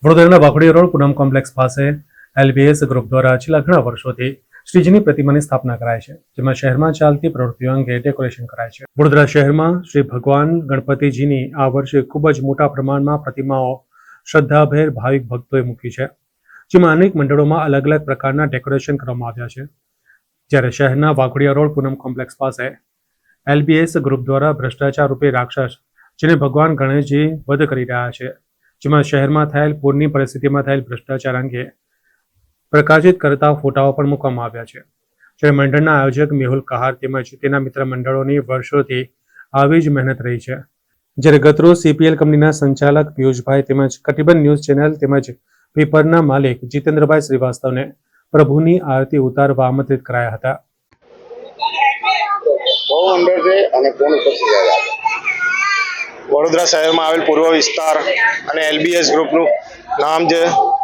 વડોદરાના વાઘોડિયા રોડ પૂનમ કોમ્પ્લેક્સ પાસે LBS group દ્વારા છેલ્લા ઘણા વર્ષોથી શ્રીજીની પ્રતિમાની સ્થાપના કરાય છે, જેમાં શહેરમાં ચાલતી પ્રવૃત્તિઓ અંગે ડેકોરેશન કરાય છે। વડોદરા શહેરમાં શ્રી ભગવાન ગણપતિજીની આ વર્ષે ખૂબ જ મોટા પ્રમાણમાં પ્રતિમાઓ શ્રદ્ધાભેર ભાવિક ભક્તોએ મૂકી છે, જેમાં અનેક મંડળોમાં અલગ અલગ પ્રકારના ડેકોરેશન કરવામાં આવ્યા છે। જ્યારે શહેરના વાઘોડિયા રોડ પૂનમ કોમ્પ્લેક્સ પાસે એલબીએસ ગ્રુપ દ્વારા ભ્રષ્ટાચાર રૂપે રાક્ષસ જેને ભગવાન ગણેશજી વધ કરી રહ્યા છે, જેમાં શહેરમાં થયેલ પૂરની પરિસ્થિતિમાં થયેલ ભ્રષ્ટાચાર અંગે પ્રકાશિત કરતા ફોટાઓ પણ મૂકવામાં આવ્યા છે। જ્યારે મંડળના આયોજક મેહુલ કહાર તેમજ તેના મિત્ર મંડળોની વર્ષોથી આવી જ મહેનત રહી છે। જ્યારે ગતરોજ સીપીએલ કંપનીના સંચાલક પિયુષભાઈ તેમજ કટિબંધ ન્યૂઝ ચેનલ તેમજ પેપરના માલિક જીતેન્દ્રભાઈ શ્રીવાસ્તવને પ્રભુની આરતી ઉતારવા આમંત્રિત કરાયા હતા। વડોદરા શહેરમાં આવેલ પૂર્વ વિસ્તાર અને એલબીએસ ગ્રુપનું નામ છે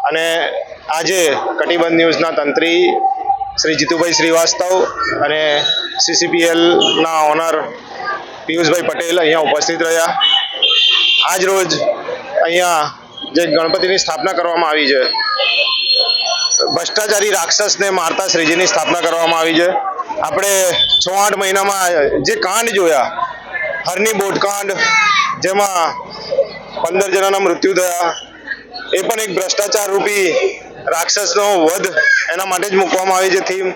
અને આજે કટિબંધ ન્યૂઝના તંત્રી શ્રી જીતુભાઈ શ્રીવાસ્તવ અને સીસીપીએલના ઓનર પિયુષભાઈ પટેલ અહીંયા ઉપસ્થિત રહ્યા। આજ રોજ અહીંયા જે ગણપતિની સ્થાપના કરવામાં આવી છે, ભ્રષ્ટાચારી રાક્ષસને મારતા શ્રીજીની સ્થાપના કરવામાં આવી છે। આપણે 6-8 મહિનામાં જે કાંડ જોયા, હરની બોટકાંડ, જેમાં 15 જણાના મૃત્યુ થયા, એ પણ એક ભ્રષ્ટાચાર રૂપી રાક્ષસનો વધ એના માટે જ મૂકવામાં આવી છે થીમ।